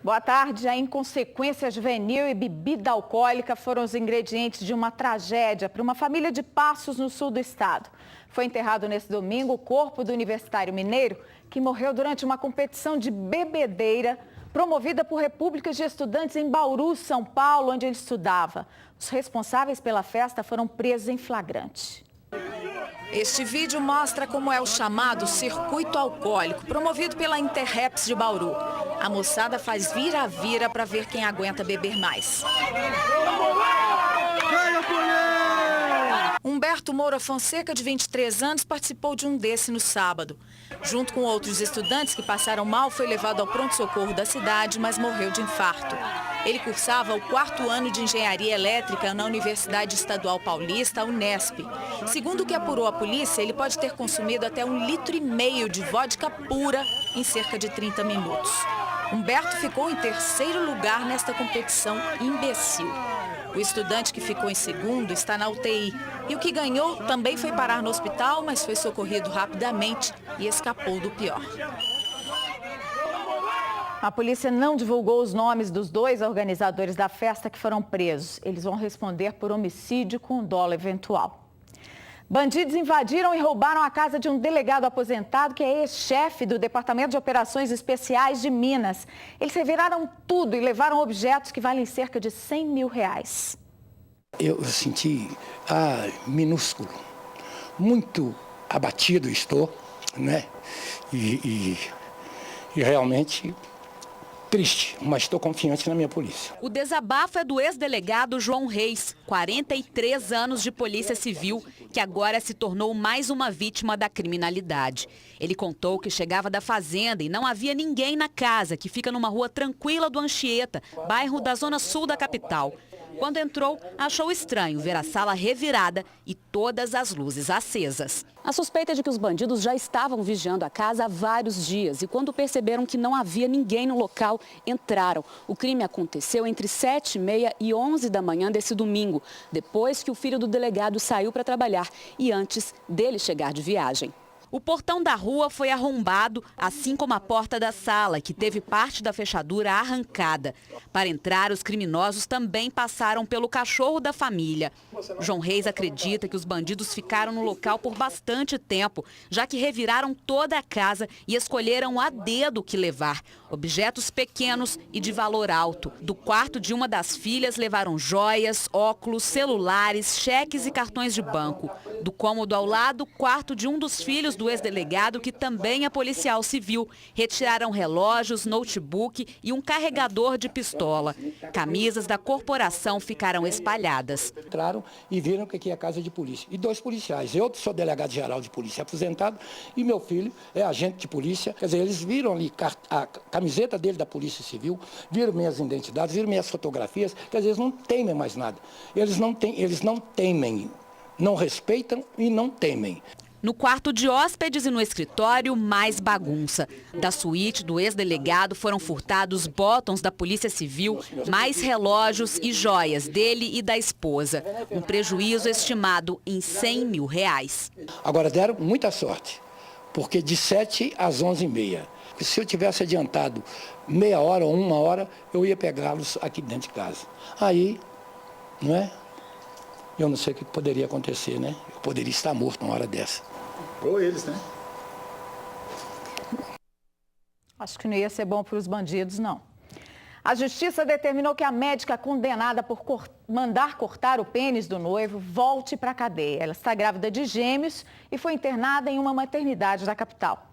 Boa tarde. A inconsequência juvenil e bebida alcoólica foram os ingredientes de uma tragédia para uma família de Passos, no sul do estado. Foi enterrado nesse domingo o corpo do universitário mineiro que morreu durante uma competição de bebedeira promovida por repúblicas de estudantes em Bauru, São Paulo, onde ele estudava. Os responsáveis pela festa foram presos em flagrante. Este vídeo mostra como é o chamado circuito alcoólico, promovido pela Interreps de Bauru. A moçada faz vira-vira para ver quem aguenta beber mais. Humberto Moura Fonseca, de 23 anos, participou de um desse no sábado. Junto com outros estudantes que passaram mal, foi levado ao pronto-socorro da cidade, mas morreu de infarto. Ele cursava o 4º ano de Engenharia Elétrica na Universidade Estadual Paulista, a Unesp. Segundo o que apurou a polícia, ele pode ter consumido até 1,5 litro de vodka pura em cerca de 30 minutos. Humberto ficou em 3º lugar nesta competição imbecil. O estudante que ficou em 2º está na UTI. E o que ganhou também foi parar no hospital, mas foi socorrido rapidamente e escapou do pior. A polícia não divulgou os nomes dos 2 organizadores da festa que foram presos. Eles vão responder por homicídio com dolo eventual. Bandidos invadiram e roubaram a casa de um delegado aposentado que é ex-chefe do Departamento de Operações Especiais de Minas. Eles reviraram tudo e levaram objetos que valem cerca de R$100 mil. Eu senti minúsculo, muito abatido estou, né? E realmente triste, mas estou confiante na minha polícia. O desabafo é do ex-delegado João Reis, 43 anos de polícia civil, que agora se tornou mais uma vítima da criminalidade. Ele contou que chegava da fazenda e não havia ninguém na casa, que fica numa rua tranquila do Anchieta, bairro da zona sul da capital. Quando entrou, achou estranho ver a sala revirada e todas as luzes acesas. A suspeita é de que os bandidos já estavam vigiando a casa há vários dias e quando perceberam que não havia ninguém no local, entraram. O crime aconteceu entre 7h30 e 11 da manhã desse domingo, depois que o filho do delegado saiu para trabalhar e antes dele chegar de viagem. O portão da rua foi arrombado, assim como a porta da sala, que teve parte da fechadura arrancada. Para entrar, os criminosos também passaram pelo cachorro da família. João Reis acredita que os bandidos ficaram no local por bastante tempo, já que reviraram toda a casa e escolheram a dedo o que levar. Objetos pequenos e de valor alto. Do quarto de uma das filhas levaram joias, óculos, celulares, cheques e cartões de banco. Do cômodo ao lado, quarto de um dos filhos do ex-delegado, que também é policial civil. Retiraram relógios, notebook e um carregador de pistola. Camisas da corporação ficaram espalhadas. Entraram e viram que aqui é casa de polícia. E 2 policiais. Eu sou delegado-geral de polícia aposentado e meu filho é agente de polícia. Quer dizer, eles viram ali a camiseta dele da Polícia Civil, viram minhas identidades, viram minhas fotografias. Quer dizer, eles não temem mais nada. Eles não temem, não respeitam e não temem. No quarto de hóspedes e no escritório, mais bagunça. Da suíte do ex-delegado foram furtados botões da Polícia Civil, mais relógios e joias dele e da esposa. Um prejuízo estimado em R$100 mil. Agora deram muita sorte, porque de 7 às 11h30. Se eu tivesse adiantado meia hora ou 1 hora, eu ia pegá-los aqui dentro de casa. Aí, não é? Eu não sei o que poderia acontecer, né? Eu poderia estar morto uma hora dessa. Ou eles, né? Acho que não ia ser bom para os bandidos, não. A justiça determinou que a médica condenada por mandar cortar o pênis do noivo volte para a cadeia. Ela está grávida de gêmeos e foi internada em uma maternidade da capital.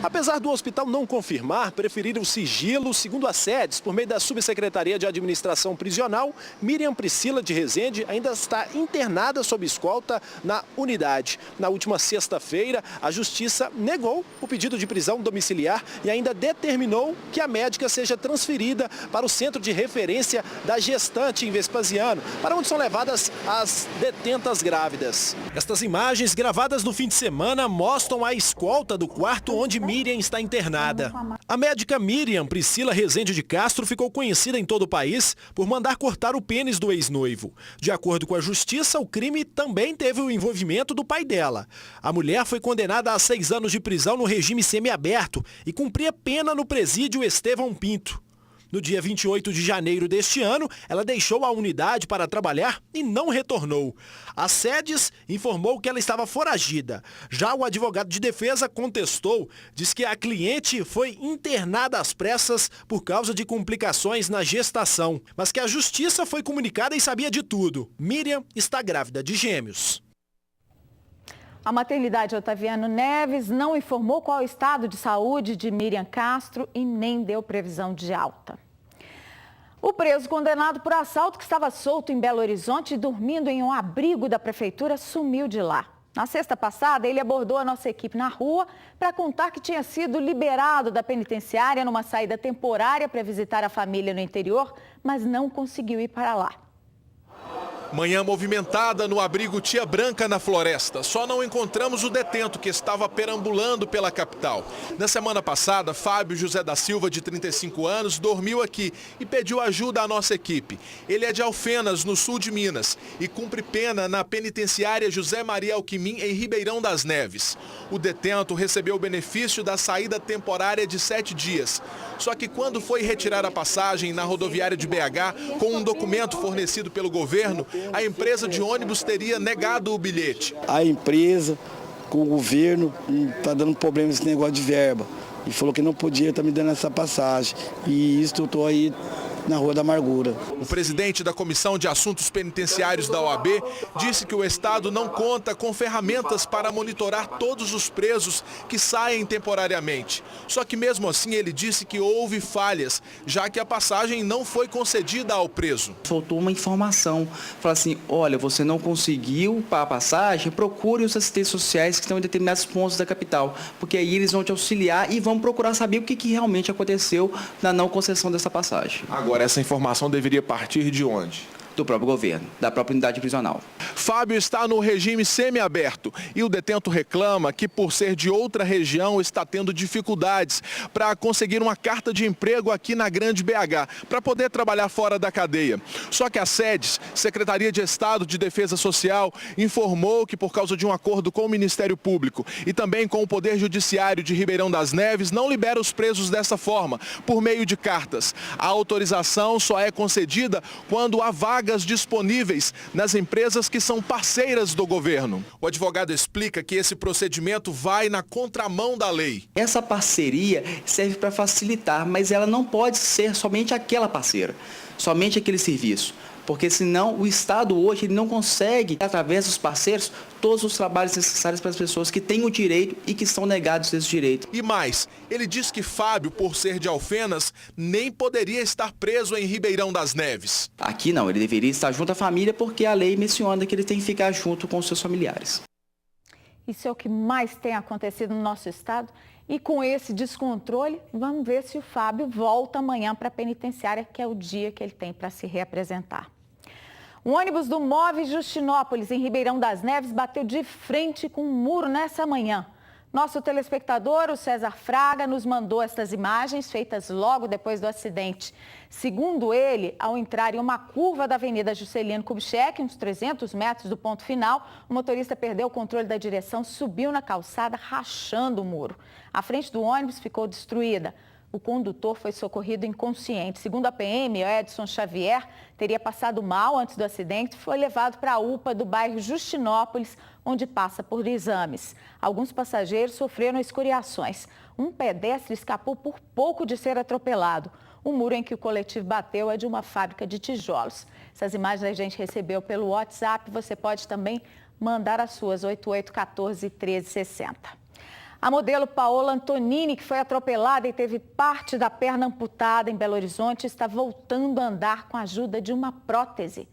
Apesar do hospital não confirmar, preferiram sigilo, segundo a SEDES, por meio da Subsecretaria de Administração Prisional, Miriam Priscila de Rezende ainda está internada sob escolta na unidade. Na última sexta-feira, a Justiça negou o pedido de prisão domiciliar e ainda determinou que a médica seja transferida para o Centro de Referência da Gestante em Vespasiano, para onde são levadas as detentas grávidas. Estas imagens, gravadas no fim de semana, mostram a escolta do quarto onde Miriam está internada. A médica Miriam Priscila Rezende de Castro ficou conhecida em todo o país por mandar cortar o pênis do ex-noivo. De acordo com a justiça, o crime também teve o envolvimento do pai dela. A mulher foi condenada a 6 anos de prisão no regime semiaberto e cumpria pena no presídio Estevão Pinto. No dia 28 de janeiro deste ano, ela deixou a unidade para trabalhar e não retornou. A SEDES informou que ela estava foragida. Já o advogado de defesa contestou, diz que a cliente foi internada às pressas por causa de complicações na gestação, mas que a justiça foi comunicada e sabia de tudo. Miriam está grávida de gêmeos. A maternidade Otaviano Neves não informou qual é o estado de saúde de Miriam Castro e nem deu previsão de alta. O preso condenado por assalto, que estava solto em Belo Horizonte e dormindo em um abrigo da prefeitura, sumiu de lá. Na sexta passada, ele abordou a nossa equipe na rua para contar que tinha sido liberado da penitenciária numa saída temporária para visitar a família no interior, mas não conseguiu ir para lá. Manhã movimentada no abrigo Tia Branca, na Floresta. Só não encontramos o detento que estava perambulando pela capital. Na semana passada, Fábio José da Silva, de 35 anos, dormiu aqui e pediu ajuda à nossa equipe. Ele é de Alfenas, no sul de Minas, e cumpre pena na penitenciária José Maria Alquimim, em Ribeirão das Neves. O detento recebeu o benefício da saída temporária de 7 dias. Só que quando foi retirar a passagem na rodoviária de BH, com um documento fornecido pelo governo, a empresa de ônibus teria negado o bilhete. A empresa, com o governo, está dando problema esse negócio de verba. E falou que não podia estar me dando essa passagem. E isso eu estou aí na Rua da Amargura. O presidente da Comissão de Assuntos Penitenciários da OAB disse que o Estado não conta com ferramentas para monitorar todos os presos que saem temporariamente. Só que mesmo assim ele disse que houve falhas, já que a passagem não foi concedida ao preso. Faltou uma informação, fala assim, olha, você não conseguiu a passagem, procure os assistentes sociais que estão em determinados pontos da capital, porque aí eles vão te auxiliar e vão procurar saber o que realmente aconteceu na não concessão dessa passagem. Agora, essa informação deveria partir de onde? Do próprio governo, da própria unidade prisional. Fábio está no regime semiaberto e o detento reclama que, por ser de outra região, está tendo dificuldades para conseguir uma carta de emprego aqui na Grande BH, para poder trabalhar fora da cadeia. Só que a SEDES, Secretaria de Estado de Defesa Social, informou que, por causa de um acordo com o Ministério Público e também com o Poder Judiciário de Ribeirão das Neves, não libera os presos dessa forma, por meio de cartas. A autorização só é concedida quando há vagas disponíveis nas empresas que são parceiras do governo. O advogado explica que esse procedimento vai na contramão da lei. Essa parceria serve para facilitar, mas ela não pode ser somente aquela parceira, somente aquele serviço. Porque senão o Estado hoje ele não consegue, através dos parceiros, todos os trabalhos necessários para as pessoas que têm o direito e que são negados esse direito. E mais, ele diz que Fábio, por ser de Alfenas, nem poderia estar preso em Ribeirão das Neves. Aqui não, ele deveria estar junto à família porque a lei menciona que ele tem que ficar junto com os seus familiares. Isso é o que mais tem acontecido no nosso estado. E com esse descontrole, vamos ver se o Fábio volta amanhã para a penitenciária, que é o dia que ele tem para se reapresentar. Um ônibus do Move Justinópolis, em Ribeirão das Neves, bateu de frente com um muro nessa manhã. Nosso telespectador, o César Fraga, nos mandou essas imagens feitas logo depois do acidente. Segundo ele, ao entrar em uma curva da Avenida Juscelino Kubitschek, uns 300 metros do ponto final, o motorista perdeu o controle da direção, subiu na calçada, rachando o muro. A frente do ônibus ficou destruída. O condutor foi socorrido inconsciente. Segundo a PM, o Edson Xavier teria passado mal antes do acidente e foi levado para a UPA do bairro Justinópolis, onde passa por exames. Alguns passageiros sofreram escoriações. Um pedestre escapou por pouco de ser atropelado. O muro em que o coletivo bateu é de uma fábrica de tijolos. Essas imagens a gente recebeu pelo WhatsApp. Você pode também mandar as suas, 8814-1360. A modelo Paola Antonini, que foi atropelada e teve parte da perna amputada em Belo Horizonte, está voltando a andar com a ajuda de uma prótese.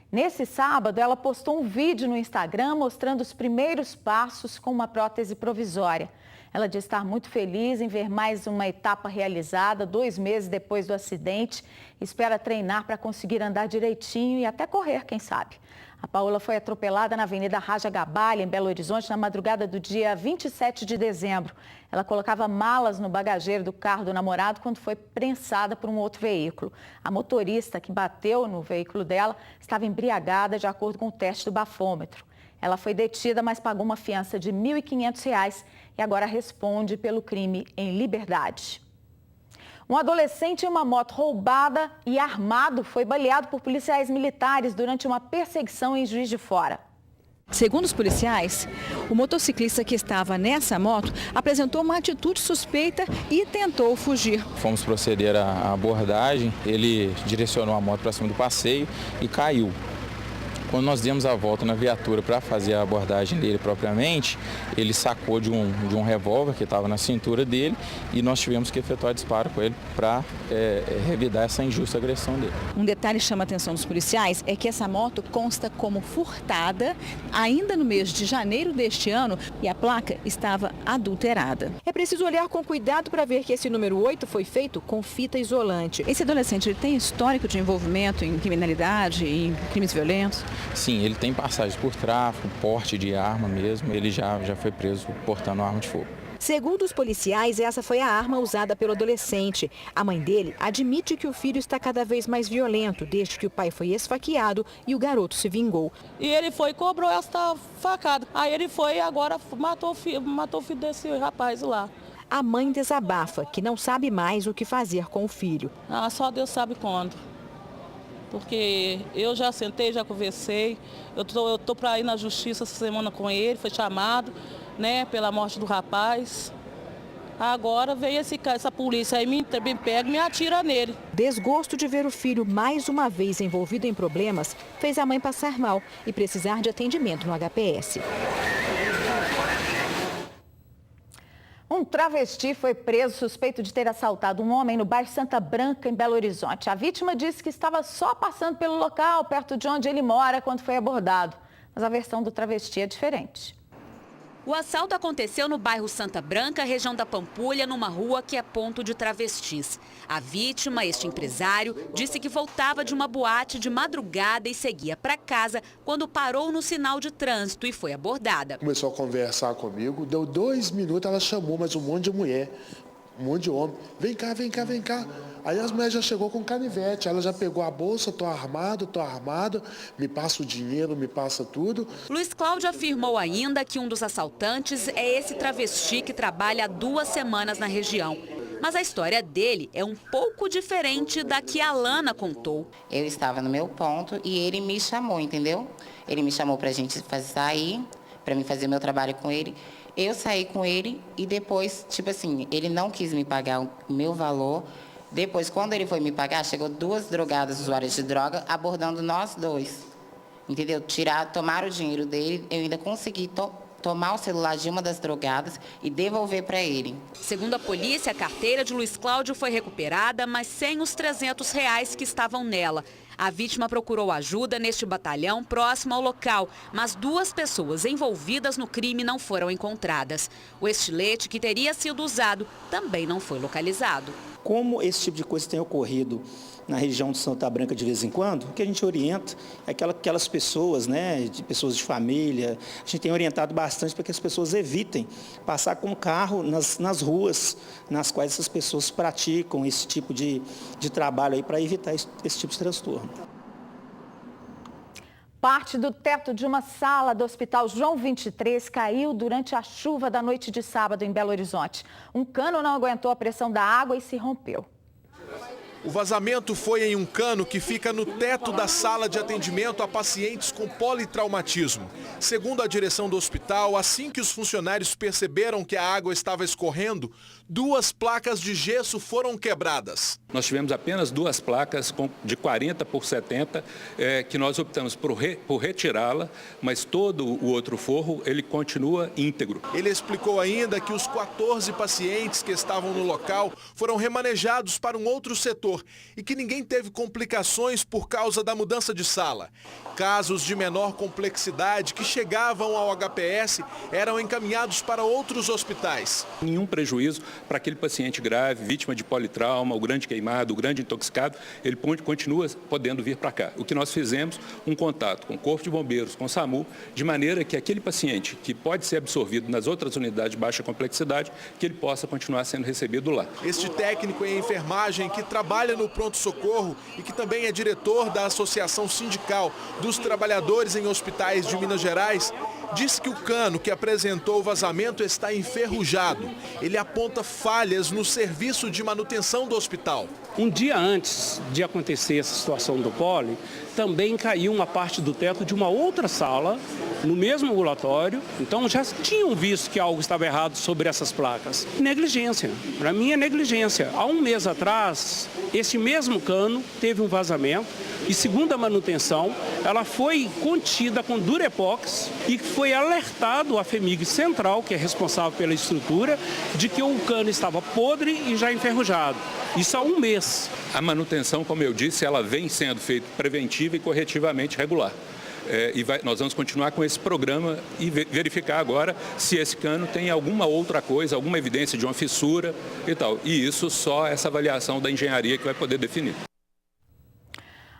Nesse sábado, ela postou um vídeo no Instagram mostrando os primeiros passos com uma prótese provisória. Ela diz estar muito feliz em ver mais uma etapa realizada 2 meses depois do acidente. Espera treinar para conseguir andar direitinho e até correr, quem sabe. A Paola foi atropelada na Avenida Raja Gabalha, em Belo Horizonte, na madrugada do dia 27 de dezembro. Ela colocava malas no bagageiro do carro do namorado quando foi prensada por um outro veículo. A motorista que bateu no veículo dela estava embriagada, de acordo com o teste do bafômetro. Ela foi detida, mas pagou uma fiança de R$ 1.500 e agora responde pelo crime em liberdade. Um adolescente em uma moto roubada e armado foi baleado por policiais militares durante uma perseguição em Juiz de Fora. Segundo os policiais, o motociclista que estava nessa moto apresentou uma atitude suspeita e tentou fugir. Fomos proceder à abordagem, ele direcionou a moto para cima do passeio e caiu. Quando nós demos a volta na viatura para fazer a abordagem dele propriamente, ele sacou de um revólver que estava na cintura dele e nós tivemos que efetuar disparo com ele para revidar essa injusta agressão dele. Um detalhe que chama a atenção dos policiais é que essa moto consta como furtada ainda no mês de janeiro deste ano e a placa estava adulterada. É preciso olhar com cuidado para ver que esse número 8 foi feito com fita isolante. Esse adolescente ele tem histórico de envolvimento em criminalidade, em crimes violentos? Sim, ele tem passagens por tráfico, porte de arma mesmo, ele já foi preso portando arma de fogo. Segundo os policiais, essa foi a arma usada pelo adolescente. A mãe dele admite que o filho está cada vez mais violento, desde que o pai foi esfaqueado e o garoto se vingou. E ele foi e cobrou esta facada. Aí ele foi e agora matou o filho desse rapaz lá. A mãe desabafa, que não sabe mais o que fazer com o filho. Só Deus sabe quando. Porque eu já sentei, já conversei, eu tô para ir na justiça essa semana com ele, foi chamado, né, pela morte do rapaz. Agora veio essa polícia aí, me pega e me atira nele. Desgosto de ver o filho mais uma vez envolvido em problemas fez a mãe passar mal e precisar de atendimento no HPS. Um travesti foi preso suspeito de ter assaltado um homem no bairro Santa Branca, em Belo Horizonte. A vítima disse que estava só passando pelo local, perto de onde ele mora, quando foi abordado. Mas a versão do travesti é diferente. O assalto aconteceu no bairro Santa Branca, região da Pampulha, numa rua que é ponto de travestis. A vítima, este empresário, disse que voltava de uma boate de madrugada e seguia para casa quando parou no sinal de trânsito e foi abordada. Começou a conversar comigo, deu 2 minutos, ela chamou mais um monte de mulher, um monte de homem. Vem cá, vem cá, vem cá. Aí as mulheres já chegou com canivete, ela já pegou a bolsa, tô armado, me passa o dinheiro, me passa tudo. Luiz Cláudio afirmou ainda que um dos assaltantes é esse travesti que trabalha há 2 semanas na região. Mas a história dele é um pouco diferente da que a Lana contou. Eu estava no meu ponto e ele me chamou, entendeu? Ele me chamou pra gente sair, pra mim fazer meu trabalho com ele. Eu saí com ele e depois, tipo assim, ele não quis me pagar o meu valor. Depois, quando ele foi me pagar, chegou 2 drogadas usuárias de droga abordando nós 2. Entendeu? Tomaram o dinheiro dele, eu ainda consegui tomar o celular de uma das drogadas e devolver para ele. Segundo a polícia, a carteira de Luiz Cláudio foi recuperada, mas sem os R$300 que estavam nela. A vítima procurou ajuda neste batalhão próximo ao local, mas 2 pessoas envolvidas no crime não foram encontradas. O estilete que teria sido usado também não foi localizado. Como esse tipo de coisa tem ocorrido na região de Santa Branca de vez em quando, o que a gente orienta é aquelas pessoas, né, pessoas de família, a gente tem orientado bastante para que as pessoas evitem passar com o carro nas ruas nas quais essas pessoas praticam esse tipo de trabalho aí para evitar esse tipo de transtorno. Parte do teto de uma sala do Hospital João 23 caiu durante a chuva da noite de sábado em Belo Horizonte. Um cano não aguentou a pressão da água e se rompeu. O vazamento foi em um cano que fica no teto da sala de atendimento a pacientes com politraumatismo. Segundo a direção do hospital, assim que os funcionários perceberam que a água estava escorrendo, 2 placas de gesso foram quebradas. Nós tivemos apenas 2 placas de 40 por 70, que nós optamos por retirá-la, mas todo o outro forro ele continua íntegro. Ele explicou ainda que os 14 pacientes que estavam no local foram remanejados para um outro setor e que ninguém teve complicações por causa da mudança de sala. Casos de menor complexidade que chegavam ao HPS eram encaminhados para outros hospitais. Nenhum prejuízo para aquele paciente grave, vítima de politrauma, o grande queimado, o grande intoxicado, ele continua podendo vir para cá. O que nós fizemos, um contato com o Corpo de Bombeiros, com o SAMU, de maneira que aquele paciente que pode ser absorvido nas outras unidades de baixa complexidade, que ele possa continuar sendo recebido lá. Este técnico em enfermagem que trabalha no pronto-socorro e que também é diretor da Associação Sindical dos Trabalhadores em Hospitais de Minas Gerais, disse que o cano que apresentou o vazamento está enferrujado. Ele aponta falhas no serviço de manutenção do hospital. Um dia antes de acontecer essa situação do pole, também caiu uma parte do teto de uma outra sala, no mesmo ambulatório. Então já tinham visto que algo estava errado sobre essas placas. Negligência, para mim é negligência. Há um mês atrás, esse mesmo cano teve um vazamento e, segundo a manutenção, ela foi contida com Durepox e foi alertado a FEMIG Central, que é responsável pela estrutura, de que o cano estava podre e já enferrujado. Isso há um mês. A manutenção, como eu disse, ela vem sendo feita preventiva e corretivamente regular. Nós vamos continuar com esse programa e verificar agora se esse cano tem alguma outra coisa, alguma evidência de uma fissura e tal. E isso só essa avaliação da engenharia que vai poder definir.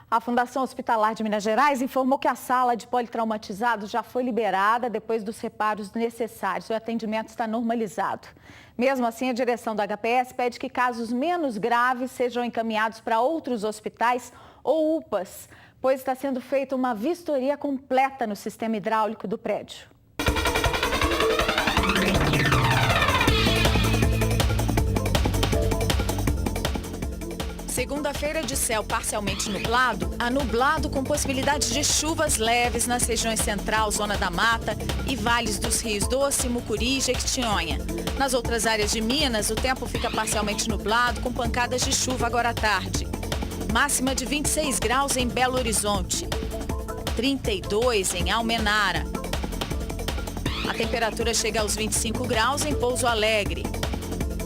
A Fundação Hospitalar de Minas Gerais informou que a sala de politraumatizados já foi liberada depois dos reparos necessários. O atendimento está normalizado. Mesmo assim, a direção da HPS pede que casos menos graves sejam encaminhados para outros hospitais ou UPAs, pois está sendo feita uma vistoria completa no sistema hidráulico do prédio. Segunda-feira de céu parcialmente nublado a nublado com possibilidade de chuvas leves nas regiões Central, Zona da Mata e vales dos rios Doce, Mucuri e Jequitinhonha. Nas outras áreas de Minas, o tempo fica parcialmente nublado com pancadas de chuva agora à tarde. Máxima de 26 graus em Belo Horizonte, 32 em Almenara. A temperatura chega aos 25 graus em Pouso Alegre,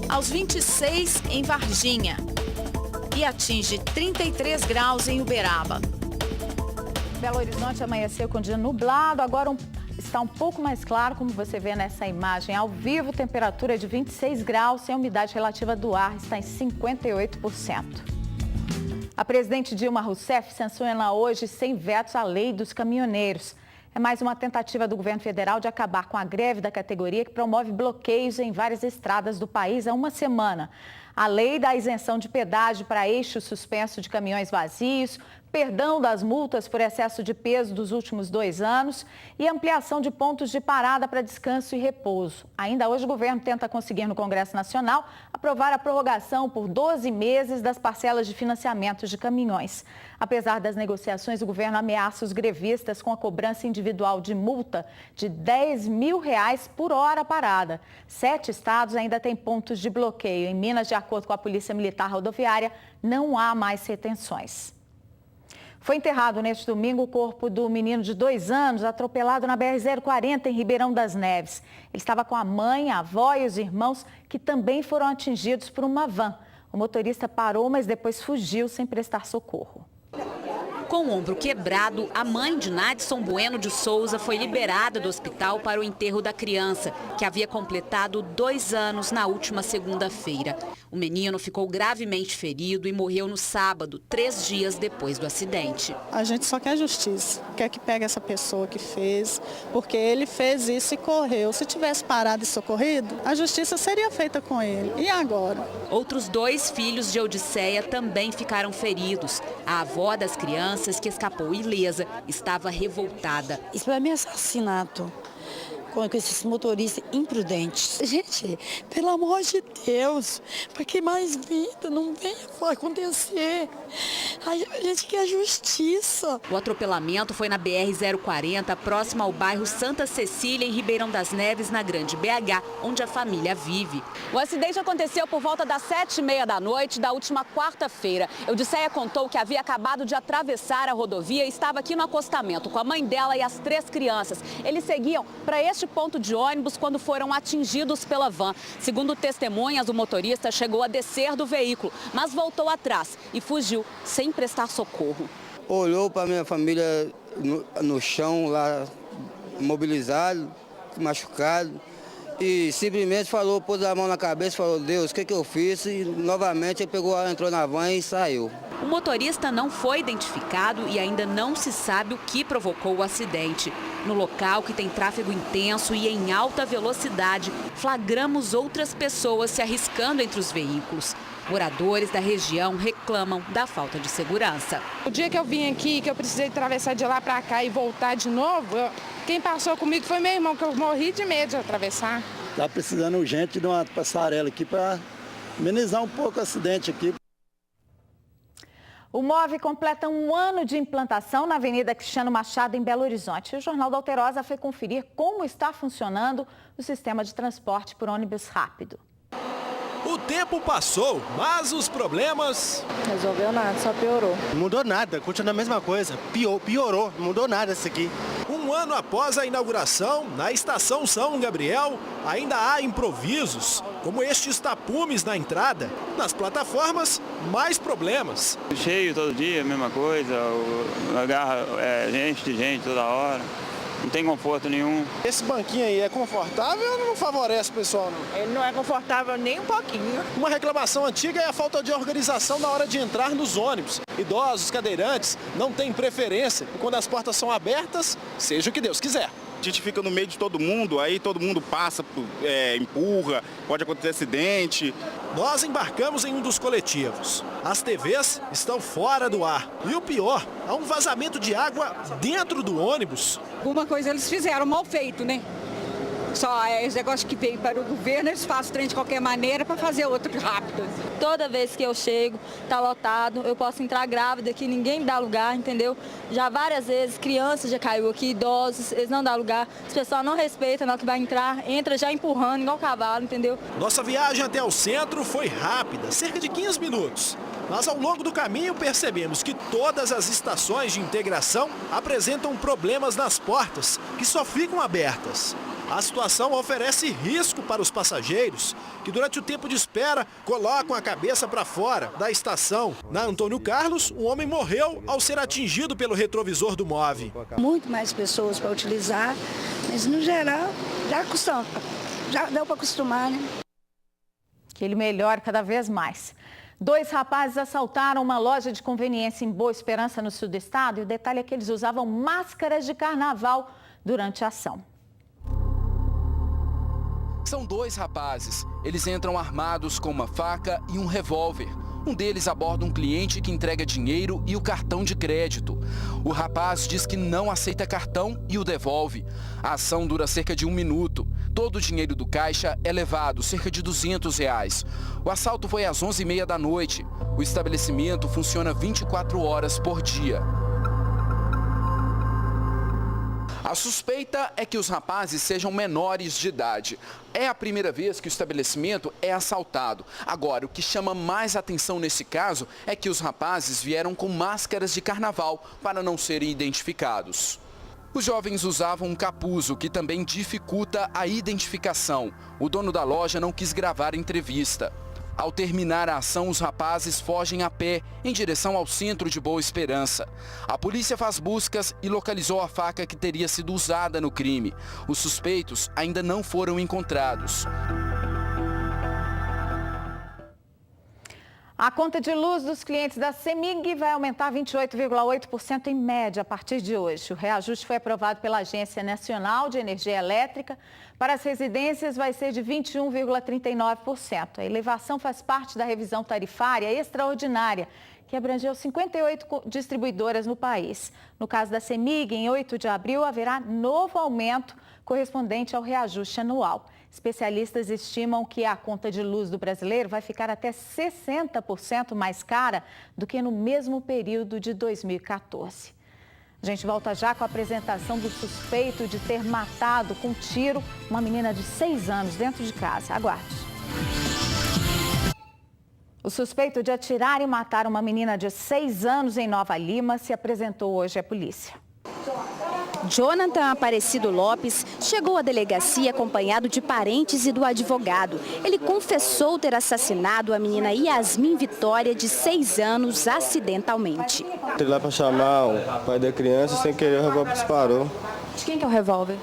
aos 26 em Varginha e atinge 33 graus em Uberaba. Belo Horizonte amanheceu com dia nublado, agora está um pouco mais claro, como você vê nessa imagem ao vivo, temperatura de 26 graus, e a umidade relativa do ar está em 58%. A presidente Dilma Rousseff sanciona hoje sem vetos a lei dos caminhoneiros. É mais uma tentativa do governo federal de acabar com a greve da categoria que promove bloqueios em várias estradas do país há uma semana. A lei da isenção de pedágio para eixo suspenso de caminhões vazios, perdão das multas por excesso de peso dos últimos 2 anos e ampliação de pontos de parada para descanso e repouso. Ainda hoje o governo tenta conseguir no Congresso Nacional aprovar a prorrogação por 12 meses das parcelas de financiamento de caminhões. Apesar das negociações, o governo ameaça os grevistas com a cobrança individual de multa de R$10 mil por hora parada. 7 estados ainda têm pontos de bloqueio. Em Minas, de acordo com a Polícia Militar Rodoviária, não há mais retenções. Foi enterrado neste domingo o corpo do menino de 2 anos atropelado na BR-040 em Ribeirão das Neves. Ele estava com a mãe, a avó e os irmãos que também foram atingidos por uma van. O motorista parou, mas depois fugiu sem prestar socorro. Com o ombro quebrado, a mãe de Nadson Bueno de Souza foi liberada do hospital para o enterro da criança, que havia completado 2 anos na última segunda-feira. O menino ficou gravemente ferido e morreu no sábado, 3 dias depois do acidente. A gente só quer justiça, quer que pegue essa pessoa que fez, porque ele fez isso e correu. Se tivesse parado e socorrido, a justiça seria feita com ele. E agora? Outros 2 filhos de Odisseia também ficaram feridos. A avó das crianças, que escapou ilesa, estava revoltada. Isso para mim é assassinato, com esses motoristas imprudentes. Gente, pelo amor de Deus, para que mais vida não venha acontecer? A gente quer justiça. O atropelamento foi na BR-040, próximo ao bairro Santa Cecília, em Ribeirão das Neves, na Grande BH, onde a família vive. O acidente aconteceu por volta das 7h30 da noite da última quarta-feira. Odisseia contou que havia acabado de atravessar a rodovia e estava aqui no acostamento com a mãe dela e as 3 crianças. Eles seguiam para este ponto de ônibus quando foram atingidos pela van. Segundo testemunhas, o motorista chegou a descer do veículo, mas voltou atrás e fugiu sem prestar socorro. Olhou para minha família no chão, lá imobilizado, machucado, e simplesmente falou, pôs a mão na cabeça e falou: Deus, o que eu fiz? E novamente ele entrou na van e saiu. O motorista não foi identificado e ainda não se sabe o que provocou o acidente. No local, que tem tráfego intenso e em alta velocidade, flagramos outras pessoas se arriscando entre os veículos. Moradores da região reclamam da falta de segurança. O dia que eu vim aqui, que eu precisei atravessar de lá para cá e voltar de novo, quem passou comigo foi meu irmão, que eu morri de medo de atravessar. Está precisando urgente de uma passarela aqui para amenizar um pouco o acidente aqui. O MOVE completa 1 ano de implantação na Avenida Cristiano Machado, em Belo Horizonte. O Jornal da Alterosa foi conferir como está funcionando o sistema de transporte por ônibus rápido. O tempo passou, mas os problemas... Resolveu nada, só piorou. Não mudou nada, continua a mesma coisa. Piorou, não mudou nada isso aqui. 1 ano após a inauguração, na estação São Gabriel, ainda há improvisos, como estes tapumes na entrada. Nas plataformas, mais problemas. Cheio todo dia, mesma coisa, agarra gente toda hora. Não tem conforto nenhum. Esse banquinho aí é confortável ou não favorece o pessoal? Não? Ele não é confortável nem um pouquinho. Uma reclamação antiga é a falta de organização na hora de entrar nos ônibus. Idosos, cadeirantes não têm preferência. E quando as portas são abertas, seja o que Deus quiser. A gente fica no meio de todo mundo, aí todo mundo passa, empurra, pode acontecer acidente. Nós embarcamos em um dos coletivos. As TVs estão fora do ar. E o pior, há um vazamento de água dentro do ônibus. Alguma coisa eles fizeram mal feito, né? Só esse negócio que vem para o governo, eles fazem o trem de qualquer maneira para fazer outro rápido. Toda vez que eu chego, tá lotado, eu posso entrar grávida aqui, ninguém me dá lugar, entendeu? Já várias vezes, crianças já caiu aqui, idosos, eles não dão lugar. Os pessoal não respeitam na hora que vai entrar, entra já empurrando, igual cavalo, entendeu? Nossa viagem até o centro foi rápida, cerca de 15 minutos. Mas ao longo do caminho percebemos que todas as estações de integração apresentam problemas nas portas, que só ficam abertas. A situação oferece risco para os passageiros, que durante o tempo de espera colocam a cabeça para fora da estação. Na Antônio Carlos, um homem morreu ao ser atingido pelo retrovisor do MOVE. Muito mais pessoas para utilizar, mas no geral já deu para acostumar, né? Que ele melhore cada vez mais. 2 rapazes assaltaram uma loja de conveniência em Boa Esperança, no sul do estado, e o detalhe é que eles usavam máscaras de carnaval durante a ação. São 2 rapazes. Eles entram armados com uma faca e um revólver. Um deles aborda um cliente que entrega dinheiro e o cartão de crédito. O rapaz diz que não aceita cartão e o devolve. A ação dura cerca de 1 minuto. Todo o dinheiro do caixa é levado, cerca de R$200. O assalto foi às 11h30 da noite. O estabelecimento funciona 24 horas por dia. A suspeita é que os rapazes sejam menores de idade. É a primeira vez que o estabelecimento é assaltado. Agora, o que chama mais atenção nesse caso é que os rapazes vieram com máscaras de carnaval para não serem identificados. Os jovens usavam um capuz, o que também dificulta a identificação. O dono da loja não quis gravar a entrevista. Ao terminar a ação, os rapazes fogem a pé em direção ao centro de Boa Esperança. A polícia faz buscas e localizou a faca que teria sido usada no crime. Os suspeitos ainda não foram encontrados. A conta de luz dos clientes da CEMIG vai aumentar 28,8% em média a partir de hoje. O reajuste foi aprovado pela Agência Nacional de Energia Elétrica. Para as residências vai ser de 21,39%. A elevação faz parte da revisão tarifária extraordinária, que abrangeu 58 distribuidoras no país. No caso da CEMIG, em 8 de abril, haverá novo aumento correspondente ao reajuste anual. Especialistas estimam que a conta de luz do brasileiro vai ficar até 60% mais cara do que no mesmo período de 2014. A gente volta já com a apresentação do suspeito de ter matado com tiro uma menina de 6 anos dentro de casa. Aguarde. O suspeito de atirar e matar uma menina de 6 anos em Nova Lima se apresentou hoje à polícia. Jonathan Aparecido Lopes chegou à delegacia acompanhado de parentes e do advogado. Ele confessou ter assassinado a menina Yasmin Vitória, de 6 anos, acidentalmente. Fui lá para chamar o pai da criança, sem querer o revólver disparou. De quem que é o revólver?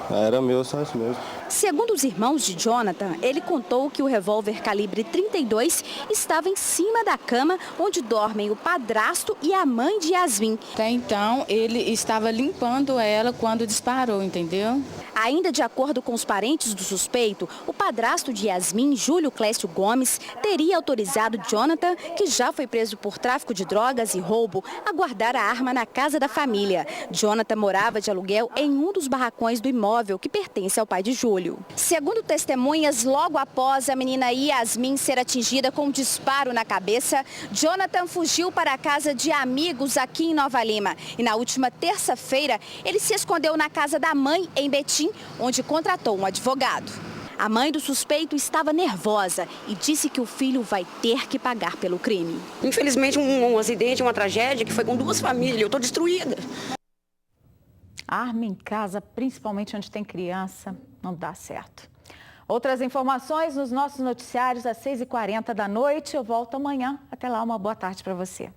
Era meu, só isso mesmo. Segundo os irmãos de Jonathan, ele contou que o revólver calibre 32 estava em cima da cama onde dormem o padrasto e a mãe de Yasmin. Até então, ele estava limpando ela quando disparou, entendeu? Ainda de acordo com os parentes do suspeito, o padrasto de Yasmin, Júlio Clécio Gomes, teria autorizado Jonathan, que já foi preso por tráfico de drogas e roubo, a guardar a arma na casa da família. Jonathan morava de aluguel em um dos barracões do imóvel que pertence ao pai de Júlio. Segundo testemunhas, logo após a menina Yasmin ser atingida com um disparo na cabeça, Jonathan fugiu para a casa de amigos aqui em Nova Lima. E na última terça-feira, ele se escondeu na casa da mãe em Betim, onde contratou um advogado. A mãe do suspeito estava nervosa e disse que o filho vai ter que pagar pelo crime. Infelizmente, um acidente, uma tragédia que foi com 2 famílias, eu estou destruída. Arma em casa, principalmente onde tem criança, não dá certo. Outras informações nos nossos noticiários às 6h40 da noite. Eu volto amanhã. Até lá, uma boa tarde para você.